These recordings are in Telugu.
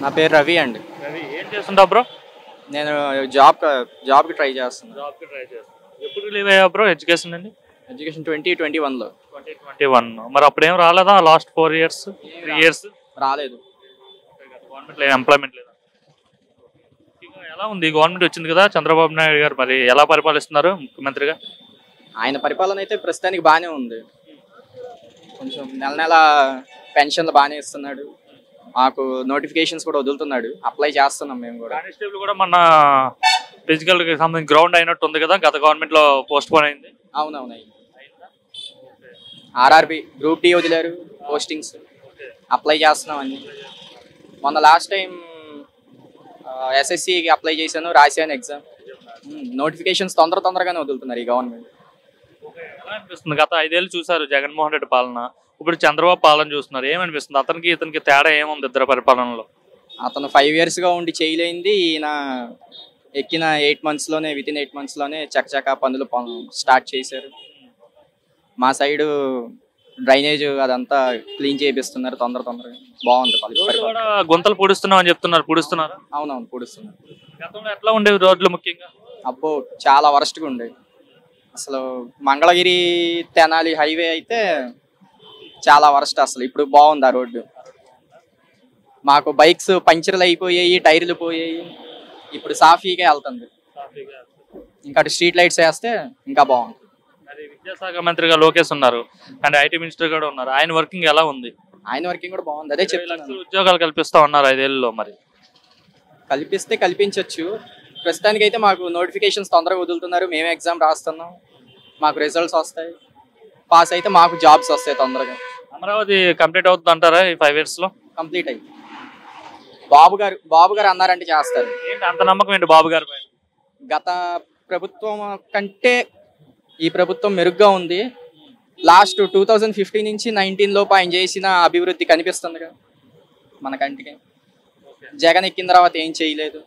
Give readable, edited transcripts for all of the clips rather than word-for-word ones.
నా పేరు రవి అండి. రవి ఏం చేస్తుంటావు బ్రో? నేను జాబ్కి ట్రై చేస్తున్నాను. జాబ్కి ట్రై చేస్తాను. ఎప్పుడు రిలీవ్ అయ్యా బ్రో ఎడ్యుకేషన్ అండి? ఎడ్యుకేషన్ 2021లో. 2021 మరి అప్పుడు ఏం రాలేదా? లాస్ట్ 4 ఇయర్స్ 3 ఇయర్స్ రాలేదు. గవర్నమెంట్ లేదు, ఎంప్లాయ్మెంట్ లేదా? ఇంకా ఎలా ఉంది? గవర్నమెంట్ వచ్చింది కదా చంద్రబాబు నాయుడు గారు, మరి ఎలా పరిపాలిస్తున్నారు ముఖ్యమంత్రిగా? ఆయన పరిపాలన అయితే ప్రస్తుతానికి బాగానే ఉంది. కొంచెం నెల నెల పెన్షన్లు బాగానే ఇస్తున్నాడు. మాకు నోటిఫికేషన్స్ కూడా వదులుతున్నాడు. అప్లై చేస్తున్నాం మేము కూడా. కానిస్టేబుల్ కూడా మన ఫిజికల్ కి సంబంధించి గ్రౌండ్ అయినట్టు ఉంది కదా, గత గవర్నమెంట్ లో పోస్ట్ పోన్ అయింది. అవునవును. ఆర్ఆర్బి గ్రూప్ డి వదిలారు పోస్టింగ్స్. అప్లై చేస్తున్నాం అన్ని. మొన్న లాస్ట్ టైం ఎస్ఎస్సికి అప్లై చేశాను, రాశాను ఎగ్జామ్. నోటిఫికేషన్స్ తొందరగానే వదులుతున్నారు ఈ గవర్నమెంట్. ఎలా అనిపిస్తుంది? గత 5 ఏళ్ళు చూసారు జగన్మోహన్ రెడ్డి పాలన, ఇప్పుడు చంద్రబాబు పాలన చూస్తున్నారు. ఏమనిపిస్తుంది? అతనికి ఇతనికి తేడా ఏముంది ఇద్దరు పరిపాలనలో? అతను 5 yearsగా ఉండి చేయలేంది, ఈయన ఎక్కిన 8 monthsలోనే వితిన్ 8 monthsలోనే చకచకా పనులు స్టార్ట్ చేశారు. మా సైడు డ్రైనేజ్ అదంతా క్లీన్ చేపిస్తున్నారు తొందరగా. బాగుంది కూడా గుంతలు పూడుస్తున్నాం అని చెప్తున్నారు. పూడుస్తున్నారు? అవునవును, పూడుస్తున్నారు. గతంలో ఎట్లా ఉండేవి రోడ్లు ముఖ్యంగా? అబ్బో చాలా వరస్ట్గా ఉండేవి. అసలు మంగళగిరి తెనాలి హైవే అయితే చాలా వరస్ట్. అసలు ఇప్పుడు బాగుంది ఆ రోడ్డు. మాకు బైక్స్ పంచర్లు అయిపోయాయి, టైర్లు పోయాయి. ఇప్పుడు సాఫీగా వెళ్తుంది. ఇంకా స్ట్రీట్ లైట్స్ వేస్తే ఇంకా బాగుంది. మరి విద్యాశాఖ మంత్రిగా లోకేష్ ఉన్నారు, అండ్ ఐటీ మినిస్టర్ కూడా ఉన్నారు. ఆయన వర్కింగ్ ఎలా ఉంది? ఆయన వర్కింగ్ కూడా బాగుంది. అదే చెప్తున్నాను. ఉద్యోగాలు కల్పిస్తా ఉన్నారు 5 ఏళ్ళలో. మరి కల్పించవచ్చు. ప్రస్తుతానికి అయితే మాకు నోటిఫికేషన్స్ తొందరగా వదులుతున్నారు. మేమే ఎగ్జామ్ రాస్తున్నాం, మాకు రిజల్ట్స్ వస్తాయి. పాస్ అయితే మాకు జాబ్స్ వస్తాయి తొందరగా. అమరావతి కంప్లీట్ అవుతుంది అంటారా ఈ 5 yearsలో? కంప్లీట్ అయ్యి బాబు గారు అన్నారంటే చేస్తారు. ఏంటి అంత నమ్మకం ఏంటి బాబు గారి పైన? గత ప్రభుత్వం కంటే ఈ ప్రభుత్వం మెరుగ్గా ఉంది. లాస్ట్ 2015 నుంచి 19 లోపు ఆయన చేసిన అభివృద్ధి కనిపిస్తుందిగా మన కంటికి. జగన్ ఎక్కిన తర్వాత ఏం చేయలేదు.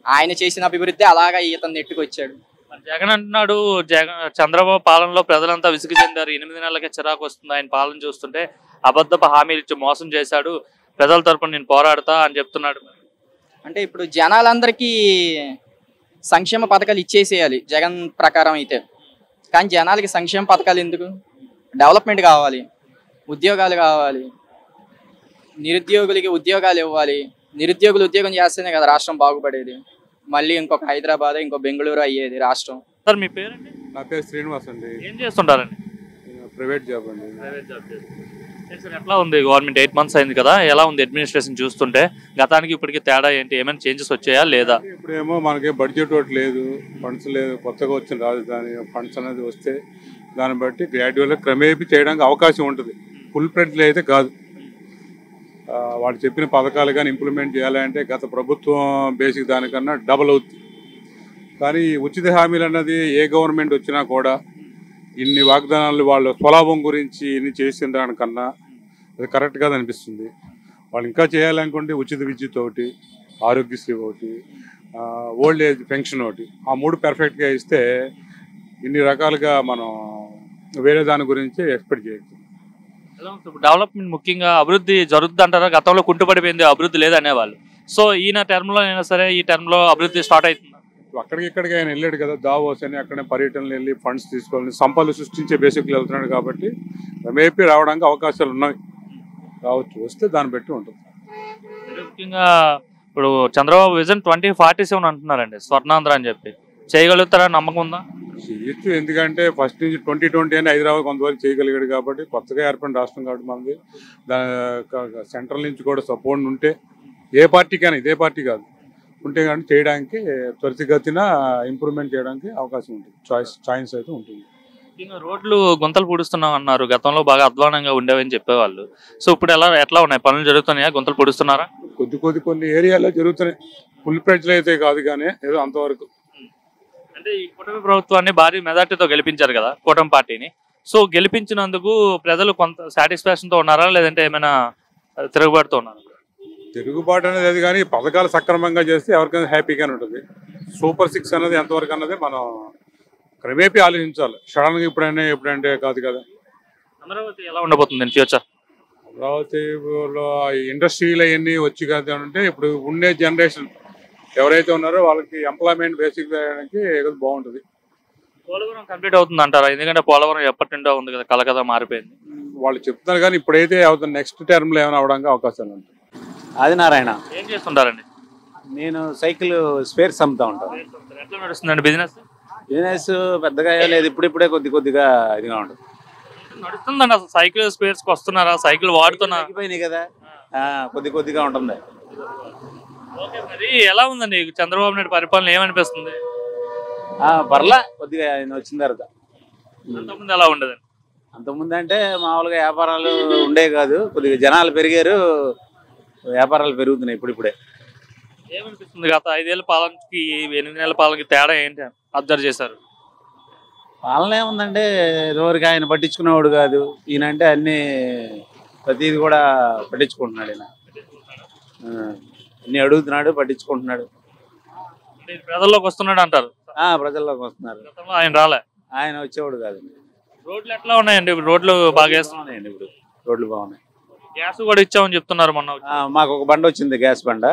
ఆయన చేసిన అభివృద్ధి అలాగా ఇతను నెట్టుకొచ్చాడు. జగన్ అంటున్నాడు, చంద్రబాబు పాలనలో ప్రజలంతా విసుగు చెందారు, 8 నెలలకే చిరాకు వస్తుంది ఆయన పాలన చూస్తుంటే, అబద్ధపు హామీలు ఇచ్చి మోసం చేశాడు, ప్రజల తరపున నేను పోరాడతా అని చెప్తున్నాడు. అంటే ఇప్పుడు జనాలందరికీ సంక్షేమ పథకాలు ఇచ్చేసేయాలి జగన్ ప్రకారం అయితే. కానీ జనాలకి సంక్షేమ పథకాలు ఎందుకు? డెవలప్మెంట్ కావాలి, ఉద్యోగాలు కావాలి, నిరుద్యోగులకి ఉద్యోగాలు ఇవ్వాలి. నిరుద్యోగులు ఉద్యోగం చేస్తేనే కదా రాష్ట్రం బాగుపడేది. మళ్ళీ ఇంకొక హైదరాబాద్, ఇంకో బెంగళూరు అయ్యేది రాష్ట్రం. సార్ మీ పేరండి? నా పేరు శ్రీనివాస్ అండి. ఏం చేస్తుంటారండి? ప్రైవేట్ జాబ్ అండి. ప్రైవేట్ జాబ్ చేస్తాను. సార్ ఎట్లా ఉంది గవర్నమెంట్? 8 months అయింది కదా, ఎలా ఉంది అడ్మినిస్ట్రేషన్ చూస్తుంటే? గతానికి ఇప్పటికి తేడా ఏంటి? ఏమైనా చేంజెస్ వచ్చాయా లేదా? ఇప్పుడేమో మనకి బడ్జెట్ ఒకటి లేదు, ఫండ్స్ లేదు. కొత్తగా వచ్చిన రాజధాని ఫండ్స్ అనేది వస్తే దాన్ని బట్టి గ్రాడ్యువల్గా క్రమేపీ చేయడానికి అవకాశం ఉంటుంది. ఫుల్ ఫ్లెడ్జ్లో అయితే కాదు. వాళ్ళు చెప్పిన పథకాలు కానీ ఇంప్లిమెంట్ చేయాలంటే గత ప్రభుత్వం బేసిక్ దానికన్నా డబల్ అవుతుంది. కానీ ఉచిత హామీలు అన్నది ఏ గవర్నమెంట్ వచ్చినా కూడా ఇన్ని వాగ్దానాలు వాళ్ళ స్వలాభం గురించి ఇన్ని చేసిన దానికన్నా అది కరెక్ట్ కాదు అనిపిస్తుంది. వాళ్ళు ఇంకా చేయాలనుకుంటే ఉచిత విద్యుత్ ఒకటి, ఆరోగ్యశ్రీ ఒకటి, ఓల్డ్ ఏజ్ పెన్షన్ ఒకటి, ఆ 3 పర్ఫెక్ట్గా ఇస్తే ఇన్ని రకాలుగా మనం వేరే దాని గురించి ఎక్స్పెక్ట్ చేయొచ్చు. డెవలప్మెంట్ ముఖ్యంగా అభివృద్ధి జరుగుతుంది అంటారా? గతంలో కుంటుపడిపోయింది, అభివృద్ధి లేదనేవాళ్ళు. సో ఈయన టర్మ్లో అయినా సరే ఈ టర్మ్లో అభివృద్ధి స్టార్ట్ అవుతుంది. అక్కడికి ఇక్కడికి ఆయన వెళ్ళాడు కదా, దావోస్ అని అక్కడే పర్యటనలు వెళ్ళి ఫండ్స్ తీసుకోవాలి, సంపదలు సృష్టించే బేసిక్లు వెళ్తున్నాడు కాబట్టి మేపీ రావడానికి అవకాశాలు ఉన్నాయి. రావచ్చు, వస్తే దాన్ని బట్టి ఉంటుంది. ముఖ్యంగా ఇప్పుడు చంద్రబాబు విజన్ 2047 అంటున్నారండి, స్వర్ణాంధ్ర అని చెప్పి. చేయగలుగుతారా? నమ్మకం ఉందా? చేయొచ్చు. ఎందుకంటే ఫస్ట్ నుంచి 2020 అని హైదరాబాద్ కొంతవరకు చేయగలిగాడు కాబట్టి, కొత్తగా ఏర్పడిన రాష్ట్రం కాబట్టి మనది సెంట్రల్ నుంచి కూడా సపోర్ట్ ఉంటే ఏ పార్టీకైనా, ఇదే పార్టీ కాదు, ఉంటే కానీ చేయడానికి త్వరితగతిన ఇంప్రూవ్మెంట్ చేయడానికి అవకాశం ఉంటుంది. ఛాయిస్ అయితే ఉంటుంది. రోడ్లు గుంతలు పూడుస్తున్నాం అన్నారు, గతంలో బాగా అధ్వానంగా ఉండేవని చెప్పేవాళ్ళు. సో ఇప్పుడు ఎట్లా ఉన్నాయి? పనులు జరుగుతున్నాయా? గుంతలు పూడుస్తున్నారా? కొన్ని ఏరియాలో జరుగుతున్నాయి. ఫుల్ ఫ్లెడ్జ్లో అయితే కాదు, కానీ ఏదో అంతవరకు. అంటే ఈ కూటమి ప్రభుత్వాన్ని భారీ మెజార్టీతో గెలిపించారు కదా కూటమి పార్టీని. సో గెలిపించినందుకు ప్రజలు కొంత సాటిస్ఫాక్షన్తో ఉన్నారా, లేదంటే ఏమైనా తిరుగుబాటుతో ఉన్నారా? తిరుగుబాటు అనేది అది, కానీ పథకాలు సక్రమంగా చేస్తే ఎవరికైనా హ్యాపీగానే ఉంటుంది. సూపర్ 6 అనేది ఎంతవరకు అన్నది మనం క్రమేపీ ఆలోచించాలి. సడన్గా ఎప్పుడంటే కాదు కదా. అమరావతి ఎలా ఉండబోతుంది ఫ్యూచర్? అమరావతిలో ఇండస్ట్రీలు అవన్నీ వచ్చి కదా అంటే ఇప్పుడు ఉండే జనరేషన్ ఎవరైతే ఉన్నారో వాళ్ళకి ఎంప్లాయ్మెంట్ బేసిక్ చేయడానికి బాగుంటుంది. పోలవరం కంప్లీట్ అవుతుంది అంటారా? ఎందుకంటే పోలవరం ఎప్పటి నుండో ఉంది కదా, కలకదా మారిపోయింది. వాళ్ళు చెప్తున్నారు కానీ ఇప్పుడైతే అవుతుంది, నెక్స్ట్ టర్మ్లో ఏమైనా అవడానికి అవకాశాలు ఉంటాయి. ఆదినారాయణ. ఏం చేస్తుంటారండి? నేను సైకిల్ స్పేర్స్ అమ్ముతా ఉంటాను. ఎట్లా నడుస్తుందండి బిజినెస్? బిజినెస్ పెద్దగా లేదు, ఇప్పుడిప్పుడే కొద్దిగా ఇదిగా ఉంటుంది. నడుస్తుందండి. అసలు సైకిల్ స్పేర్స్కి వస్తున్నారా? సైకిల్ వాడుతున్నా తగ్గిపోయినాయి కదా, కొద్దిగా ఉంటుంది. ఓకే, మరి ఎలా ఉందండి చంద్రబాబు నాయుడు పరిపాలన? ఏమనిపిస్తుంది? పర్లా కొద్దిగా ఆయన వచ్చిన తర్వాత. అంతకుముందు ఎలా ఉండదండి? అంతకుముందు అంటే మామూలుగా వ్యాపారాలు ఉండే కాదు, కొద్దిగా జనాలు పెరిగారు, వ్యాపారాలు పెరుగుతున్నాయి ఇప్పుడిప్పుడే. ఏమనిపిస్తుంది గత 5 ఏళ్ల పాలనకి 8 నెలల పాలనకి తేడా ఏంటి అబ్జర్వ్ చేశారు? పాలన ఏముందంటే ఇదివరకు ఆయన పట్టించుకునేవాడు కాదు, ఈయన అంటే అన్ని ప్రతిది కూడా పట్టించుకుంటున్నాడు. ఈయన అన్ని అడుగుతున్నాడు, పట్టించుకుంటున్నాడు. ప్రజల్లోకి వస్తున్నాడు అంటారు. ప్రజల్లోకి వస్తున్నారు. గతంలో ఆయన రాలే, ఆయన వచ్చేవాడు కాదు. రోడ్లు ఎట్లా ఉన్నాయండి? రోడ్లు బాగా వేస్తున్నాయండి, ఇప్పుడు రోడ్లు బాగున్నాయి. గ్యాస్ కూడా ఇచ్చామని చెప్తున్నారు. మొన్న మాకు ఒక బండ వచ్చింది, గ్యాస్ బండ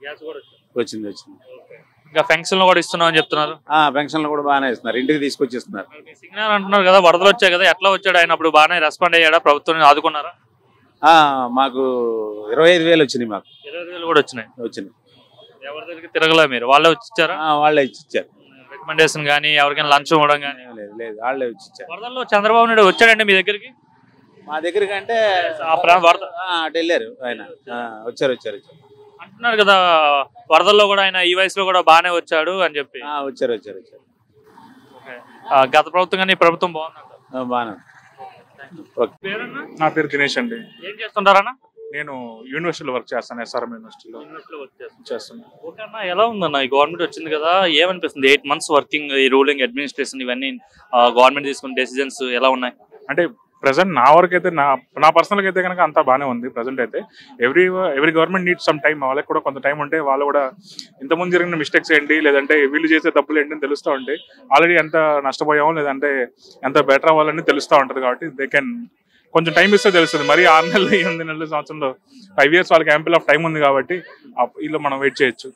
గ్యాస్ కూడా వచ్చింది. ఇంకా పెన్షన్లు కూడా ఇస్తున్నాం అని చెప్తున్నారు. పెన్షన్లు కూడా బాగానే ఇస్తున్నారు, ఇంటికి తీసుకొచ్చిస్తున్నారు. సిగ్నల్ అంటున్నారు కదా, వరదలు వచ్చాయి కదా, ఎట్లా వచ్చాడు ఆయన? అప్పుడు బాగానే రెస్పాండ్ అయ్యాడా? ప్రభుత్వం ఆదుకున్నారా? మాకు 25,000 వచ్చినాయి. మాకు 20,000 కూడా వచ్చినాయి. ఎవరి దగ్గరికి తిరగలే మీరు? వాళ్ళే వచ్చి ఇచ్చారా? వాళ్ళే ఇచ్చారు. రికమెండేషన్ కానీ ఎవరికైనా లంచ్ ఇవ్వడం కానీ? లేదు, వాళ్ళే వచ్చి ఇచ్చారు. వరదల్లో చంద్రబాబు నాయుడు వచ్చాడండి మీ దగ్గరికి? మా దగ్గరికి అంటే అటు వెళ్ళారు ఆయన. వచ్చారు అంటున్నారు కదా, వరదల్లో కూడా ఆయన ఈ వయసులో కూడా బాగానే వచ్చాడు అని చెప్పి. వచ్చారు. గత ప్రభుత్వం కానీ ఈ ప్రభుత్వం బాగుంది. బాగా. నా పేరు దినేష్ అండి. ఏం చేస్తుంటారన్నా? నేను యూనివర్సిటీలో వర్క్ చేస్తాను, SRM యూనివర్సిటీలో చేస్తున్నాను. ఓకే అన్న, ఎలా ఉందన్న ఈ గవర్నమెంట్ వచ్చింది కదా, ఏమనిపిస్తుంది? 8 months వర్కింగ్, ఈ రూలింగ్, అడ్మినిస్ట్రేషన్ ఇవన్నీ గవర్నమెంట్ తీసుకున్న డెసిజన్స్ ఎలా ఉన్నాయి? అంటే ప్రెసెంట్ నా వరకు అయితే నా పర్సనల్గా అయితే కనుక అంతా బాగానే ఉంది. ప్రెసెంట్ అయితే every government need some time. వాళ్ళకి కూడా కొంత టైం ఉంటే వాళ్ళు కూడా ఇంతకుముందు జరిగిన మిస్టేక్స్ ఏంటి, లేదంటే వీళ్ళు చేసే తప్పులు ఏంటి అని తెలుస్తూ ఉంటాయి. ఆల్రెడీ ఎంత నష్టపోయామో లేదంటే ఎంత బెటర్ అవ్వాలని తెలుస్తూ ఉంటుంది. కాబట్టి దే కెన్ కొంచెం టైం ఇస్తే తెలుస్తుంది. మరి 6 నెలలు 8 నెలల సంవత్సరంలో 5 years వాళ్ళకి యాంపుల్ ఆఫ్ టైం ఉంది కాబట్టి వీళ్ళు మనం వెయిట్ చేయొచ్చు.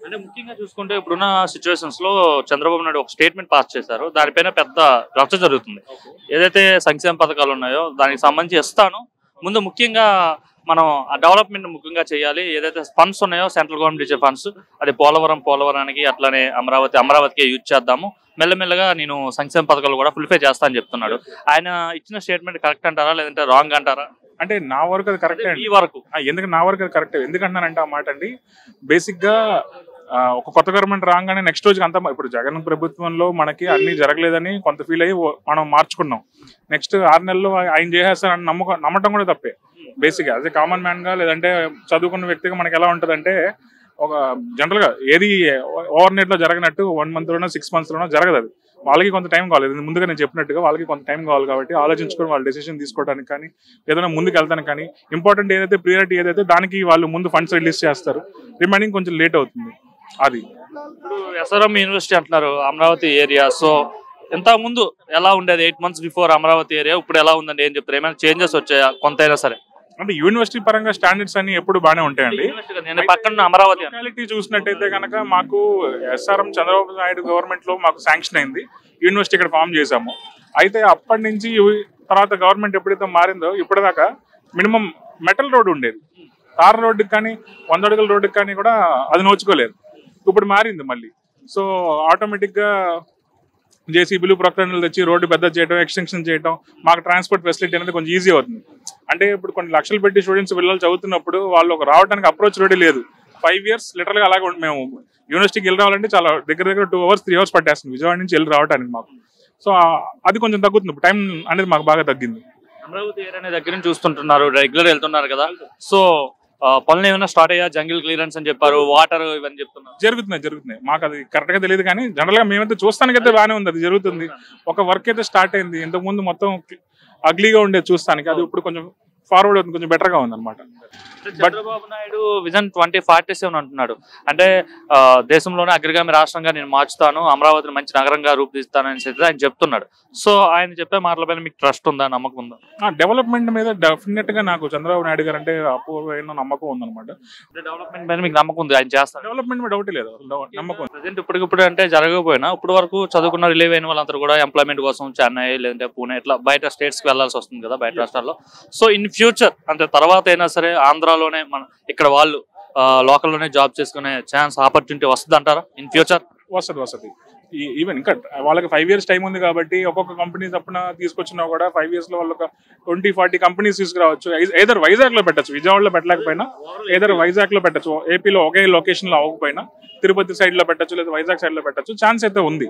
అంటే ముఖ్యంగా చూసుకుంటే ఇప్పుడున్న సిచ్యువేషన్స్ లో చంద్రబాబు నాయుడు ఒక స్టేట్మెంట్ పాస్ చేశారు, దానిపైన పెద్ద రచ్చ జరుగుతుంది. ఏదైతే సంక్షేమ పథకాలు ఉన్నాయో దానికి సంబంధించి ఇస్తాను, ముందు ముఖ్యంగా మనం ఆ డెవలప్మెంట్ ముఖ్యంగా చేయాలి. ఏదైతే ఫండ్స్ ఉన్నాయో సెంట్రల్ గవర్నమెంట్ ఇచ్చే ఫండ్స్, అది పోలవరానికి అట్లానే అమరావతికి యూజ్ చేద్దాము, మెల్లమెల్లగా నేను సంక్షేమ పథకాలు కూడా ఫుల్ఫై చేస్తా అని చెప్తున్నాడు. ఆయన ఇచ్చిన స్టేట్మెంట్ కరెక్ట్ అంటారా లేదంటే రాంగ్ అంటారా? అంటే నా వరకు అది కరెక్టే అండి. ఈ వరకు ఎందుకంటే నా వరకు అది కరెక్టే. ఎందుకంటున్నానంటే ఆ మాట అండి, బేసిక్గా ఒక కొత్త గవర్నమెంట్ రాగానే నెక్స్ట్ రోజుకి అంతా ఇప్పుడు జగన్ ప్రభుత్వంలో మనకి అన్ని జరగలేదని కొంత ఫీల్ అయ్యి మనం మార్చుకున్నాం. నెక్స్ట్ 6 నెలల్లో ఆయన చేసేస్తారని నమ్మటం కూడా తప్పే. బేసిక్గా అదే కామన్ మ్యాన్గా లేదంటే చదువుకున్న వ్యక్తిగా మనకి ఎలా ఉంటుందంటే, ఒక జనరల్గా ఏది ఓవర్ నైట్లో జరగనట్టు 1 monthలోనో 6 monthsలోనో జరగదు. అది వాళ్ళకి కొంత టైం కావాలి. ముందుగా నేను చెప్పినట్టుగా వాళ్ళకి కొంత టైం కావాలి. కాబట్టి ఆలోచించుకొని వాళ్ళు డెసిషన్ తీసుకోవడానికి కానీ ఏదైనా ముందుకు వెళ్తానికి కానీ ఇంపార్టెంట్ ఏదైతే ప్రియారిటీ ఏదైతే దానికి వాళ్ళు ముందు ఫండ్స్ రిలీజ్ చేస్తారు. రిమైనింగ్ కొంచెం లేట్ అవుతుంది. అది ఇప్పుడు SRM యూనివర్సిటీ అంటున్నారు అమరావతి ఏరియా. సో ఇంత ముందు ఎలా ఉండేది 8 months బిఫోర్ అమరావతి ఏరియా, ఇప్పుడు ఎలా ఉందండి? ఏం చెప్తారు? ఏమైనా చేంజెస్ వచ్చాయా కొంతైనా సరే? అంటే యూనివర్సిటీ పరంగా స్టాండర్డ్స్ అన్ని ఎప్పుడు బాగానే ఉంటాయండి. పక్కన అమరావతి లొకాలిటీ చూసినట్టయితే కనుక మాకు SRM చంద్రబాబు నాయుడు గవర్నమెంట్ లో మాకు శాంక్షన్ అయింది, యూనివర్సిటీ ఇక్కడ ఫామ్ చేశాము. అయితే అప్పటి నుంచి తర్వాత గవర్నమెంట్ ఎప్పుడైతే మారిందో ఇప్పటిదాకా మినిమం మెటల్ రోడ్ ఉండేది. తార్ రోడ్డుకి కానీ 100 అడుగుల రోడ్డుకి కానీ కూడా అది నోచుకోలేదు. ఇప్పుడు మారింది మళ్ళీ. సో ఆటోమేటిక్గా జేసీబీలు ప్రకటనలు తెచ్చి రోడ్డు పెద్ద చేయడం, ఎక్స్టెన్షన్ చేయడం, మాకు ట్రాన్స్పోర్ట్ ఫెసిలిటీ అనేది కొంచెం ఈజీ అవుతుంది. అంటే ఇప్పుడు కొన్ని లక్షలు పెట్టి స్టూడెంట్స్ పిల్లలు చదువుతున్నప్పుడు వాళ్ళు రావడానికి అప్రోచ్ రోడ్డే లేదు. 5 years లిటరల్గా అలాగే మేము యూనివర్సిటీకి వెళ్ళి రావాలంటే చాలా దగ్గర 2 hours 3 hours పట్టేస్తుంది విజయవాడ నుంచి వెళ్ళి రావడానికి మాకు. సో అది కొంచెం తగ్గుతుంది, టైం అనేది మాకు బాగా తగ్గింది. అమరావతి ఏరియా దగ్గర నుంచి చూస్తుంటున్నారు, రెగ్యులర్ వెళ్తున్నారు కదా. సో పనులు ఏమైనా స్టార్ట్ అయ్యా? జంగిల్ క్లియరెన్స్ అని చెప్పారు, వాటర్ ఇవన్నీ చెప్తున్నారు. జరుగుతున్నాయి. మాకు అది కరెక్ట్ గా తెలియదు కానీ జనరల్ గా మేమైతే చూస్తానికైతే బాగానే ఉంది, అది జరుగుతుంది. ఒక వర్క్ అయితే స్టార్ట్ అయింది. ఇంతకు ముందు మొత్తం అగ్లీగా ఉండేది చూస్తానికి, అది ఇప్పుడు కొంచెం ఫార్వర్డ్ అవుతుంది, కొంచెం బెటర్గా ఉందన్నమాట. చంద్రబాబు నాయుడు విజన్ 2047 అంటున్నాడు. అంటే దేశంలోనే అగ్రగామి రాష్ట్రంగా నేను మార్చుతాను, అమరావతిని మంచి నగరంగా రూపుదిస్తానని ఆయన చెప్తున్నాడు. సో ఆయన చెప్పే మాటలపైన మీకు ట్రస్ట్ ఉందా, నమ్మకం ఉందా? డెవలప్మెంట్ మీద డెఫినెట్ గా నాకు చంద్రబాబు నాయుడు గారు అంటే అపూర్వమైన నమ్మకం ఉందన్నమాట. డెవలప్మెంట్ పైన మీకు నమ్మకం ఉంది, ఆయన చేస్తారు? డెవలప్మెంట్ మీద డౌట్ లేదు, నమ్మకం. ప్రజెంట్ ఇప్పటికిప్పుడు అంటే జరగకపోయినా ఇప్పుడు వరకు చదువుకున్న రిలీవ్ అయిన వాళ్ళందరూ కూడా ఎంప్లాయ్మెంట్ కోసం చెన్నై లేదంటే పూణే ఇట్లా బయట స్టేట్స్ కి వెళ్లాల్సి వస్తుంది కదా, బయట రాష్ట్రాల్లో. సో ఇన్ ఫ్యూచర్ అంటే తర్వాత అయినా సరే ఆంధ్రాలోనే మన ఇక్కడ వాళ్ళు లోకల్లోనే జాబ్ చేసుకునే ఛాన్స్ ఆపర్చునిటీ వస్తుంది అంటారా ఇన్ ఫ్యూచర్? వస్తుంది. ఈవెన్ ఇంకా వాళ్ళకి 5 years టైం ఉంది కాబట్టి ఒక్కొక్క కంపెనీ తప్పున తీసుకొచ్చినా కూడా 5 years లో వాళ్ళు ఒక 20-40 కంపెనీస్ తీసుకురావచ్చు. ఏదర్ వైజాగ్ లో పెట్టచ్చు, విజయవాడలో పెట్టలేకపోయినా ఏదర్ వైజాగ్ లో పెట్టచ్చు, ఏపీలో ఒకే లొకేషన్ లో అవ్వకపోయినా తిరుపతి సైడ్ లో పెట్టచ్చు లేదా వైజాగ్ సైడ్ లో పెట్టచ్చు, ఛాన్స్ అయితే ఉంది.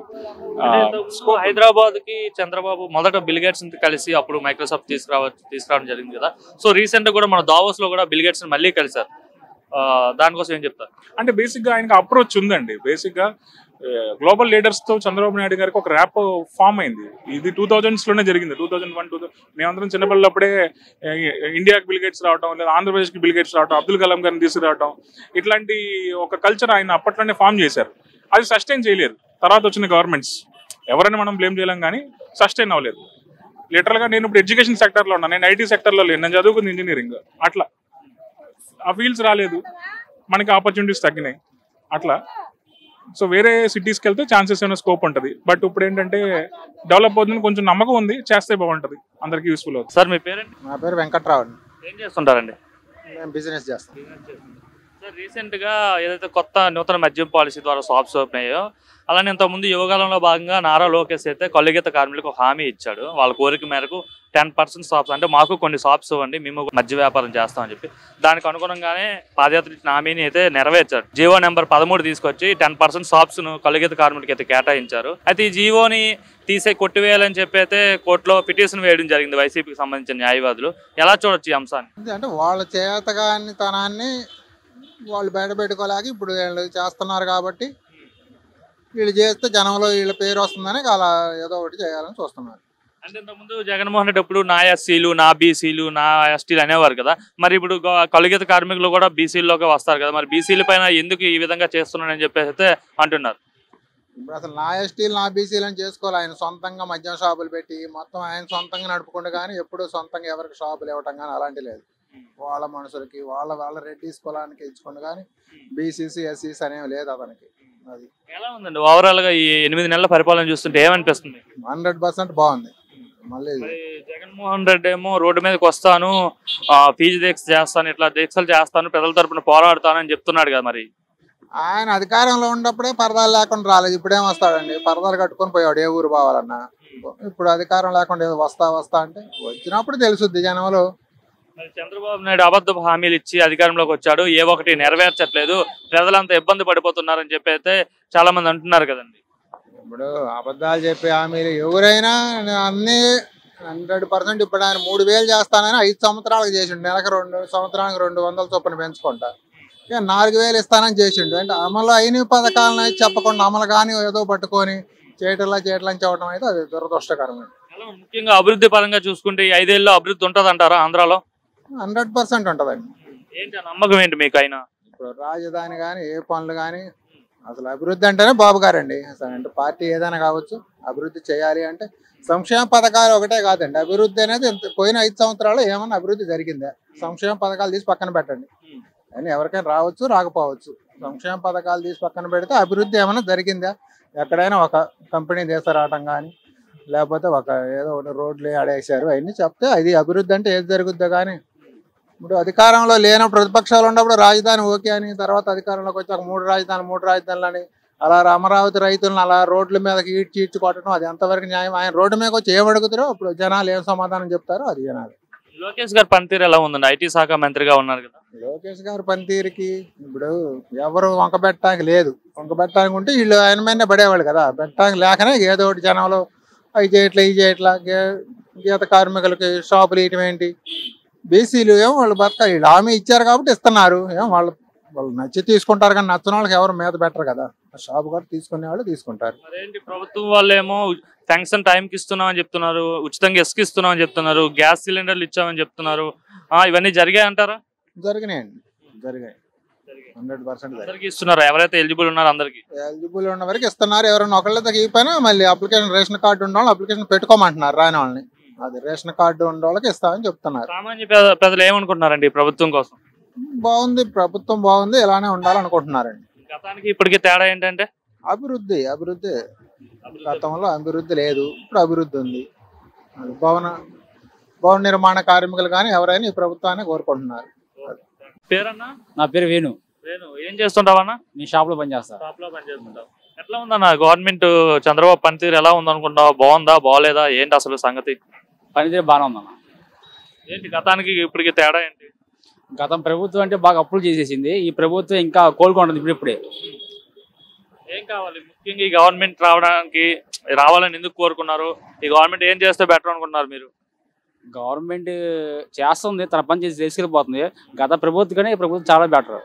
హైదరాబాద్ కి చంద్రబాబు మొదట బిల్ గేట్స్ కలిసి అప్పుడు మైక్రోసాఫ్ట్ తీసుకురావడం జరిగింది కదా. సో రీసెంట్ గా కూడా మన దావోస్ లో కూడా బిల్ గేట్స్ మళ్ళీ కలిసారు. దానికోసం ఏం చెప్తారు? అంటే బేసిక్ గా ఆయనకు అప్రోచ్ ఉందండి. బేసిక్ గా గ్లోబల్ లీడర్స్ తో చంద్రబాబు నాయుడు గారికి ఒక ర్యాప్ ఫామ్ అయింది. ఇది 2000s లోనే జరిగింది. 2001 మేమందరం చిన్నపిల్లప్పుడే ఇండియాకి బిల్ గేట్స్ రావడం, లేదా ఆంధ్రప్రదేశ్కి బిల్ గేట్స్ రావడం, అబ్దుల్ కలాం గారిని తీసుకురావడం, ఇట్లాంటి ఒక కల్చర్ ఆయన అప్పట్లోనే ఫామ్ చేశారు. అది సస్టైన్ చేయలేదు తర్వాత వచ్చిన గవర్నమెంట్స్. ఎవరైనా మనం బ్లేమ్ చేయలేం కానీ సస్టైన్ అవ్వలేదు. లిటరల్ గా నేను ఇప్పుడు ఎడ్యుకేషన్ సెక్టర్ లో ఉన్నాను, నేను ఐటీ సెక్టర్ లో లేను, నేను చదువుకుంది ఇంజనీరింగ్. అట్లా ఆ ఫీల్డ్స్ రాలేదు, మనకి ఆపర్చునిటీస్ తగ్గినాయి అట్లా. సో వేరే సిటీస్కి వెళ్తే ఛాన్సెస్ ఏమైనా స్కోప్ ఉంటుంది. బట్ ఇప్పుడు ఏంటంటే డెవలప్ అవుతుందని కొంచెం నమ్మకం ఉంది, చేస్తే బాగుంటుంది, అందరికి యూస్ఫుల్ అవుతుంది. సార్ మీ పేరెంట్? నా పేరు వెంకట్రావు. ఏం చేస్తుంటారండి? మేము బిజినెస్ చేస్తాం. సార్ రీసెంట్ గా ఏదైతే నూతన మద్యం పాలసీ ద్వారా షాప్స్ ఓపెన్ అయ్యాయో, అలానే ఇంతకుముందు యువకాలంలో భాగంగా నారా లోకేష్ అయితే కల్లుగీత కార్మికులకు హామీ ఇచ్చాడు. వాళ్ళ కోరిక మేరకు 10% షాప్స్ అంటే మాకు కొన్ని షాప్స్ ఇవ్వండి, మేము మద్య వ్యాపారం చేస్తామని చెప్పి దానికి అనుగుణంగానే పాదయాత్ర ఇచ్చిన హామీని అయితే నెరవేర్చారు. జీవో నెంబర్ 13 తీసుకొచ్చి 10% షాప్స్ ను కల్లుగీత కార్మికులకి అయితే కేటాయించారు. అయితే ఈ జీవోని కొట్టివేయాలని చెప్పి అయితే కోర్టులో పిటిషన్ వేయడం జరిగింది వైసీపీకి సంబంధించిన న్యాయవాదులు. ఎలా చూడొచ్చు ఈ అంశాన్ని? అంటే వాళ్ళ చేతగాని తనాన్ని వాళ్ళు బయట పెట్టుకోలేక ఇప్పుడు వీళ్ళు చేస్తున్నారు కాబట్టి వీళ్ళు చేస్తే జనంలో వీళ్ళ పేరు వస్తుందని అలా ఏదో ఒకటి చేయాలని చూస్తున్నారు. అంటే ఇంతకుముందు జగన్మోహన్ రెడ్డి ఎప్పుడు నా ఎస్సీలు, నా బీసీలు, నా ఎస్టీలు అనేవారు కదా. మరి ఇప్పుడు కల్లుగీత కార్మికులు కూడా బీసీల్లోకి వస్తారు కదా. మరి బీసీల పైన ఎందుకు ఈ విధంగా చేస్తున్నారని చెప్పేసి అయితే అంటున్నారు. ఇప్పుడు అసలు నా ఎస్టీలు నా బీసీలు అని చేసుకోవాలి. ఆయన సొంతంగా మద్యం షాపులు పెట్టి మొత్తం ఆయన సొంతంగా నడుపుకుంటూ కానీ ఎప్పుడు సొంతంగా ఎవరికి షాపులు ఇవ్వటం కానీ అలాంటి లేదు. వాళ్ళ మనుషులకి వాళ్ళ రెడ్డిస్ కులానికి ఇచ్చుకుంటూ కానీ బీసీసీ ఎస్సీస్ అనేవి లేదు అతనికి. అది ఎలా ఉందండి ఓవరాల్ గా ఈ 8 నెలల పరిపాలన చూస్తుంటే ఏమనిపిస్తుంది? 100% బాగుంది. మళ్ళీ జగన్మోహన్ రెడ్డి ఏమో రోడ్డు మీదకి వస్తాను, ఫీజు దీక్ష చేస్తాను, ఇట్లా దీక్షలు చేస్తాను, ప్రజల తరపున పోరాడుతానని చెప్తున్నాడు కదా. మరి ఆయన అధికారంలో ఉన్నప్పుడే పరదాలు లేకుండా రాలేదు, ఇప్పుడేం వస్తాడండి? పరదాలు కట్టుకొని పోయాడు ఏ ఊరు పోవాలన్నా. ఇప్పుడు అధికారం లేకుండా వస్తా అంటే వచ్చినప్పుడు తెలుసుద్ది జనంలో. చంద్రబాబు నాయుడు అబద్ధ హామీలు ఇచ్చి అధికారంలోకి వచ్చాడు, ఏ ఒక్కటి నెరవేర్చట్లేదు, ప్రజలంతా ఇబ్బంది పడిపోతున్నారని చెప్పి అయితే చాలా మంది అంటున్నారు కదండి. ఇప్పుడు అబద్ధాలు చెప్పే హామీలు ఎవరైనా అన్నీ 100%. ఇప్పుడు ఆయన 3000 చేస్తానని 5 సంవత్సరాలకు చేసిండు, నెలకు 2 సంవత్సరానికి 200 చొప్పున పెంచుకుంటా. ఇక 4000 ఇస్తానని చేసిండు. అంటే అమలు అయిన పథకాలను చెప్పకుండా అమలు కానీ ఏదో పట్టుకొని చేయటంలని చెప్పడం అయితే అది దురదృష్టకరమే. ముఖ్యంగా అభివృద్ధి పరంగా చూసుకుంటే ఈ 5 ఏళ్ళలో అభివృద్ధి ఉంటుంది అంటారా ఆంధ్రాలో? 100% ఉంటుందండి. ఏంటి నమ్మకం ఏంటి మీకు? అయినా ఇప్పుడు రాజధాని కానీ ఏ పనులు కానీ అసలు అభివృద్ధి అంటేనే బాబు గారండి. అసలు అంటే పార్టీ ఏదైనా కావచ్చు, అభివృద్ధి చేయాలి అంటే సంక్షేమ పథకాలు ఒకటే కాదండి. అభివృద్ధి అనేది పోయిన 5 సంవత్సరాలు ఏమన్నా అభివృద్ధి జరిగిందా? సంక్షేమ పథకాలు తీసి పక్కన పెట్టండి, కానీ ఎవరికైనా రావచ్చు రాకపోవచ్చు. సంక్షేమ పథకాలు తీసి పక్కన పెడితే అభివృద్ధి ఏమైనా జరిగిందా? ఎక్కడైనా ఒక కంపెనీ తీసుకురావటం కానీ లేకపోతే ఒక ఏదో ఒకటి రోడ్లు ఆడేసారు అవన్నీ చెప్తే అది అభివృద్ధి అంటే ఏది జరుగుద్దా? కానీ ఇప్పుడు అధికారంలో లేనప్పుడు ప్రతిపక్షాలు ఉన్నప్పుడు రాజధాని ఓకే అని, తర్వాత అధికారంలోకి వచ్చాక 3 రాజధానులు అని అలా అమరావతి రైతులను అలా రోడ్ల మీదకి ఈడ్చి కొట్టడం అది ఎంతవరకు న్యాయం? ఆయన రోడ్డు మీదకి వచ్చి ఏమడుగుతారో అప్పుడు జనాలు ఏం సమాధానం చెప్తారో అది జనాలు. లోకేష్ గారి పనితీరు ఎలా ఉందండి? ఐటీ శాఖ మంత్రిగా ఉన్నారు కదా. లోకేష్ గారి పనితీరుకి ఇప్పుడు ఎవరు వంకబెట్టడానికి లేదు. వంకబెట్టడానికి ఉంటే వీళ్ళు ఆయన మీదనే పడేవాళ్ళు కదా. పెట్టడానికి లేకనే ఏదో ఒకటి జనంలో అవి చేయట్లా గీత కార్మికులకి షాపులు ఇయటం ఏంటి? బీసీలు ఏమో వాళ్ళు బతక వీళ్ళు హామీ ఇచ్చారు కాబట్టి ఇస్తున్నారు. ఏమో వాళ్ళు నచ్చి తీసుకుంటారు కానీ నచ్చిన వాళ్ళకి ఎవరు మీద పెట్టరు కదా. షాప్ కూడా తీసుకునే వాళ్ళు తీసుకుంటారు. మరేంటి ప్రభుత్వం వాళ్ళేమో శాంక్షన్ టైంకి ఇస్తున్నామని చెప్తున్నారు, ఉచితంగా ఇసుక ఇస్తున్నామని చెప్తున్నారు, గ్యాస్ సిలిండర్లు ఇచ్చామని చెప్తున్నారు. ఇవన్నీ జరిగాయి అంటారా? జరిగినాయండి, జరిగాయి 100% అందరికి ఇస్తున్నారు, ఎవరైతే ఎలిజిబుల్ ఉన్నారో అందరికి ఎలిజిబుల్ ఉన్న వరకు ఇస్తున్నారు. ఎవరైనా ఒకళ్ళ తగ్గిపోయినా మళ్ళీ అప్లికేషన్ రేషన్ కార్డు ఉన్న వాళ్ళు అప్లికేషన్ పెట్టుకోమంటున్నారు రాని వాళ్ళని. అది రేషన్ కార్డు ఉన్న వాళ్ళకి ఇస్తామని చెప్తున్నారు. సామాన్య ప్రజలు ఏమనుకుంటున్నారండి ఈ ప్రభుత్వం కోసం? బాగుంది, ప్రభుత్వం బాగుంది, ఇలానే ఉండాలనుకుంటున్నారండి. గతానికి ఇప్పటికి తేడా ఏంటంటే అభివృద్ధి గతంలో అభివృద్ధి లేదు, ఇప్పుడు అభివృద్ధి ఉంది. అది భవన నిర్మాణ కార్మికులు కానీ ఎవరైనా ఈ ప్రభుత్వాన్ని కోరుకుంటున్నారు. పేరన్నా? నా పేరు వేణు. ఏం చేస్తుంటావన్నా? నీ షాప్ లో పనిచేస్తా. షాప్ లో పనిచేస్తుంటావు. ఎట్లా ఉందన్న గవర్నమెంట్ చంద్రబాబు పనితీరు ఎలా ఉందనుకుంటావు? బాగుందా బాగోలేదా ఏంటి అసలు సంగతి? పనితీరు బాగానే ఉందన్న. ఏంటి గతానికి ఇప్పటికి తేడా ఏంటి? గతం ప్రభుత్వం అంటే బాగా అప్పులు చేసేసింది, ఈ ప్రభుత్వం ఇంకా కోలుకుంటుంది ఇప్పుడిప్పుడే. ఏం కావాలి ముఖ్యంగా ఈ గవర్నమెంట్ రావాలని ఎందుకు కోరుకున్నారు? ఈ గవర్నమెంట్ ఏం చేస్తే బెటర్ అనుకుంటున్నారు మీరు? గవర్నమెంట్ చేస్తుంది, తన పని చేసి తీసుకెళ్ళిపోతుంది. గత ప్రభుత్వం కానీ ఈ ప్రభుత్వం చాలా బెటర్.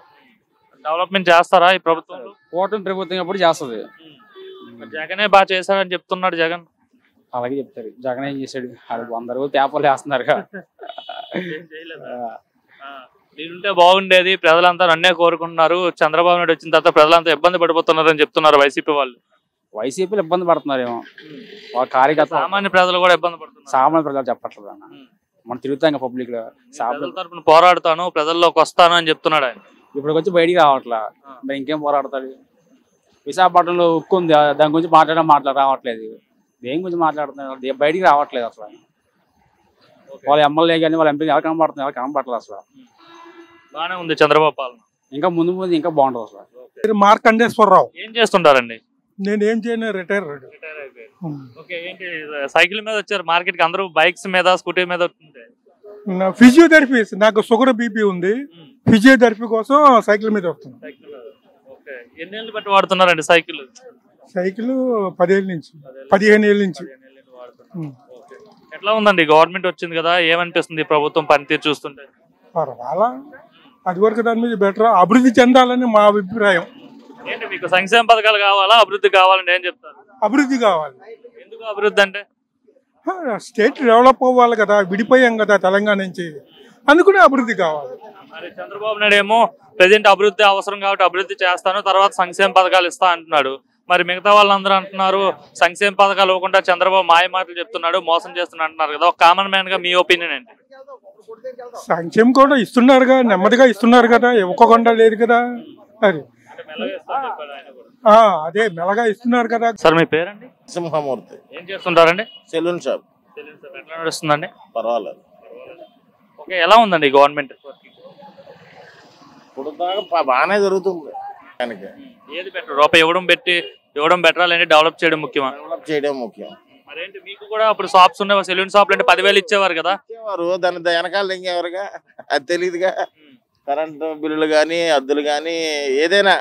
డెవలప్మెంట్ చేస్తారా ఈ ప్రభుత్వంలో? కూటమి ప్రభుత్వం ఎప్పుడు చేస్తుంది. జగనే బాగా చేశారని చెప్తున్నాడు జగన్. అలాగే చెప్తారు. జగన్ ఏం చేశాడు? అందరూ పేపర్లు వేస్తున్నారు. నేనుంటే బాగుండేది, ప్రజలంతా నన్నే కోరుకుంటున్నారు, చంద్రబాబు నాయుడు వచ్చిన తర్వాత ప్రజలంతా ఇబ్బంది పడిపోతున్నారు అని చెప్తున్నారు వైసీపీ వాళ్ళు. వైసీపీలు ఇబ్బంది పడుతున్నారేమో, వాళ్ళ కార్యకర్త. సామాన్య ప్రజలు కూడా ఇబ్బంది పడుతున్నారు. సామాన్య ప్రజలు చెప్పట్లేదు అన్న. మనం తిరుగుతాం పబ్లిక్ లో, ప్రజల తరపున పోరాడతాను, ప్రజల్లోకి వస్తాను అని చెప్తున్నాడు ఆయన. ఇప్పుడు వచ్చి బయటికి రావట్లా, మరి ఇంకేం పోరాడతాడు? విశాఖపట్నంలో ఉక్కు ఉంది, దాని గురించి రావట్లేదు. దేని గురించి మాట్లాడుతున్నారు? బయటికి రావట్లేదు అసలు. వాళ్ళ ఎమ్మెల్యే కానీ వాళ్ళ ఎంపీ ఎవరు కనబడుతున్నారు? ఎవరు కనబడట్లేదు అసలు. బాగానే ఉంది చంద్రబాబు పాలన. ఇంకా ముందు ఇంకా బాగుంటుంది అసలు. మార్కండేశ్వరరావు. ఏం చేస్తుంటారండి? నేను ఏం చేయను, రిటైర్. ఏంటి సైకిల్ మీద వచ్చారు మార్కెట్ కి? అందరూ బైక్స్ మీద స్కూటీ మీద వస్తుంటే ఫిజియోథెరపీ, నాకు షుగర్ బీపీ ఉంది, ఫిజియోథెరపీ కోసం సైకిల్ మీద వస్తున్నాను. ఎన్నేళ్ళు బట్టి వాడుతున్నారండి సైకిల్? సైకిల్ 10 ఏళ్ళ నుంచి, 15 ఏళ్ళ నుంచి. ఎట్లా ఉందండి గవర్నమెంట్ వచ్చింది కదా, ఏమనిపిస్తుంది ప్రభుత్వం పనితీరు చూస్తుంటే? పర్వాలా, అది వరకు దాని మీద బెటర్, అభివృద్ధి చెందాలని మా అభిప్రాయం. ఏంటి మీకు సంక్షేమ పథకాలు కావాలా, అభివృద్ధి కావాలని ఏం చెప్తారు? అభివృద్ధి కావాలి. ఎందుకు అభివృద్ధి అంటే? స్టేట్ డెవలప్ అవ్వాలి కదా, విడిపోయాం కదా తెలంగాణ నుంచి, అందుకనే అభివృద్ధి కావాలి. మరి చంద్రబాబు నాయుడు ఏమో ప్రజెంట్ అభివృద్ధి అవసరం కాబట్టి అభివృద్ధి చేస్తాను, తర్వాత సంక్షేమ పథకాలు ఇస్తా అంటున్నాడు. మరి మిగతా వాళ్ళందరూ అంటున్నారు సంక్షేమ పథకాలు ఇవ్వకుండా చంద్రబాబు మాయ మాటలు చెప్తున్నాడు, మోసం చేస్తున్నాడు అంటున్నారు కదా. ఒక కామన్ మ్యాన్ గా మీ ఒపీనియన్ ఏంటి? సంక్షేమం కూడా ఇస్తున్నారుగా, నెమ్మదిగా ఇస్తున్నారు కదా, ఇవ్వకుండా లేదు కదా. అది అదే మెల్లగా ఇస్తున్నారు కదా. సార్ మీ పేరండి? సింహమూర్తి. ఏం చేస్తుంటారండి? Saloon shop. ఎట్లా నడుస్తుందండి? పర్వాలేదు. ఓకే, ఎలా ఉందండి గవర్నమెంట్? ఇప్పుడు దాకా బాగానే జరుగుతుంది. ఏది బెటర్? రూపాయి ఇవ్వడం బెటరా లేదంటే డెవలప్ చేయడం ముఖ్యమా? డెవలప్ చేయడం ముఖ్యం. మరేంటి మీకు కూడా అప్పుడు షాప్స్ ఉన్నాయి, సెలూన్ షాప్లు అంటే 10,000 ఇచ్చేవారు కదా. దాని వెనకాల ఇంకెవరుగా అది తెలియదుగా. కరెంటు బిల్లులు కానీ అద్దులు కానీ ఏదైనా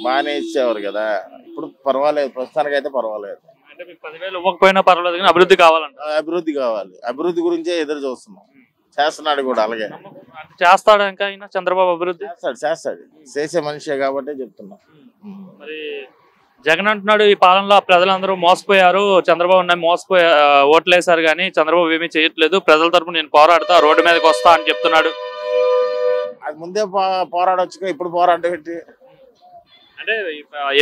బాగానే ఇచ్చేవారు కదా. ఇప్పుడు పర్వాలేదు, ప్రస్తుతానికి అయితే పర్వాలేదు. అంటే మీకు 10,000 ఇవ్వకపోయినా పర్వాలేదు కానీ అభివృద్ధి కావాలంట. అభివృద్ధి కావాలి, అభివృద్ధి గురించే ఎదురు చూస్తున్నాం. చేస్తున్నాడు కూడా అలాగే. చేస్తాడు ఇంకా అయినా చంద్రబాబు అభివృద్ధి? చేస్తాడు, చేసే మనిషే కాబట్టి చెప్తున్నాం. మరి జగన్ అంటున్నాడు ఈ పాలనలో ప్రజలందరూ మోసపోయారు, చంద్రబాబు ఓట్లు వేశారు కానీ చంద్రబాబు ఏమీ చేయట్లేదు, ప్రజల తరపున నేను పోరాడతా, రోడ్డు మీదకి వస్తా అని చెప్తున్నాడు. అది ముందే పోరాడొచ్చుగా, ఇప్పుడు పోరాటం పెట్టి. అంటే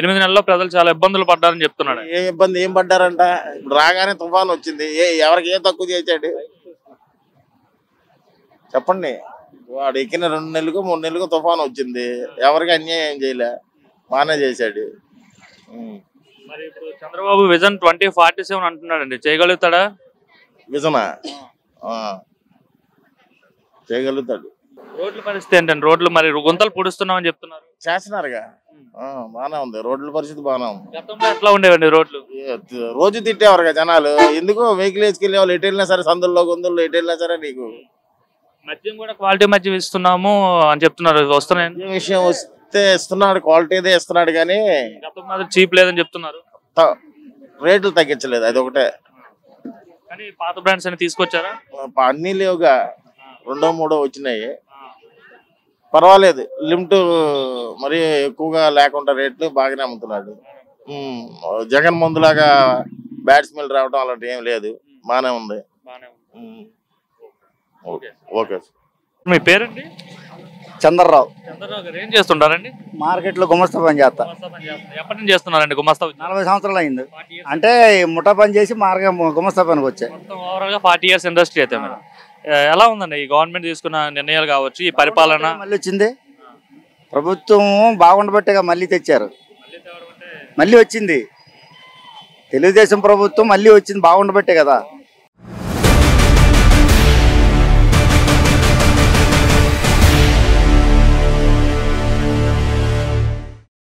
8 నెలల్లో ప్రజలు చాలా ఇబ్బందులు పడ్డారని చెప్తున్నాడు. ఏం పడ్డారంట? ఇప్పుడు రాగానే తుఫాన్ వచ్చింది, ఎవరికి ఏం తక్కువ చేశాడు చెప్పండి? వాడు ఎక్కిన 2 నెలలకు 3 నెలలకు తుఫాన్ వచ్చింది, ఎవరికి అన్యాయం చేయలే, బాగానే చేశాడు. మరి ఇప్పుడు చంద్రబాబు విజన్ 2047 అంటున్నాడండి, చేయగలుగుతాడా? విజనా? చేయగలుగుతాడు. రోడ్ల పరిస్థితి ఏంటండి? రోడ్లు మరి గుంతలు పొడుస్తున్నామని చెప్తున్నారు. చేస్తున్నారుగా, బాగానే ఉంది, రోడ్ల పరిస్థితి బాగానే ఉంది. గతంలో ఎట్లా ఉండేవండి రోడ్లు? రోజు తిట్టేవారుగా జనాలు, ఎందుకు వెహికల్ వేసుకెళ్ళే వాళ్ళు ఎటు వెళ్ళినా సరే, సందుల్లో గొంతుల్లో ఎటు వెళ్ళినా సరే. నీకు మద్యం కూడా క్వాలిటీ మద్యం ఇస్తున్నాము అని చెప్తున్నారు, వస్తున్నాయి. విషయం వస్తే ఇస్తున్నాడు, క్వాలిటీదే ఇస్తున్నాడు కానీ గతం మాత్రం చీప్ లేదని చెప్తున్నారు. రేట్లు తగ్గించలేదు, అది ఒకటే. కానీ పాత బ్రాండ్స్ అని తీసుకొచ్చారా? అన్ని లేవుగా, 2, 3 వచ్చినాయి. పర్వాలేదు, లిమిట్ మరీ ఎక్కువగా లేకుండా రేట్లు బాగానే అమ్ముతున్నాడు. జగన్ ముందులాగా బ్యాడ్ స్మెల్ రావడం అలాంటి ఏం లేదు, బాగానే ఉంది. ఓకే. మీ పేరండి? చంద్రరావు. చంద్రరావు గారు ఏం చేస్తుంటారండి? మార్కెట్లో గుమస్తా పని చేస్తా. ఎప్పటి నుంచి చేస్తున్నారండి గుమస్తా? 40 సంవత్సరాలు అయింది. అంటే ముఠా పని చేసి గుమస్తా పనికి వచ్చాయి. ఓవరాల్ గా 40 years ఇండస్ట్రీ అయితే మేడం. ఎలా ఉందండి ఈ గవర్నమెంట్ తీసుకున్న నిర్ణయాలు కావచ్చు, ఈ పరిపాలన? మళ్ళీ వచ్చింది ప్రభుత్వం బాగుండబట్టేగా మళ్ళీ తెచ్చారు, మళ్ళీ వచ్చింది తెలుగుదేశం ప్రభుత్వం మళ్ళీ వచ్చింది బాగుండబట్టే కదా.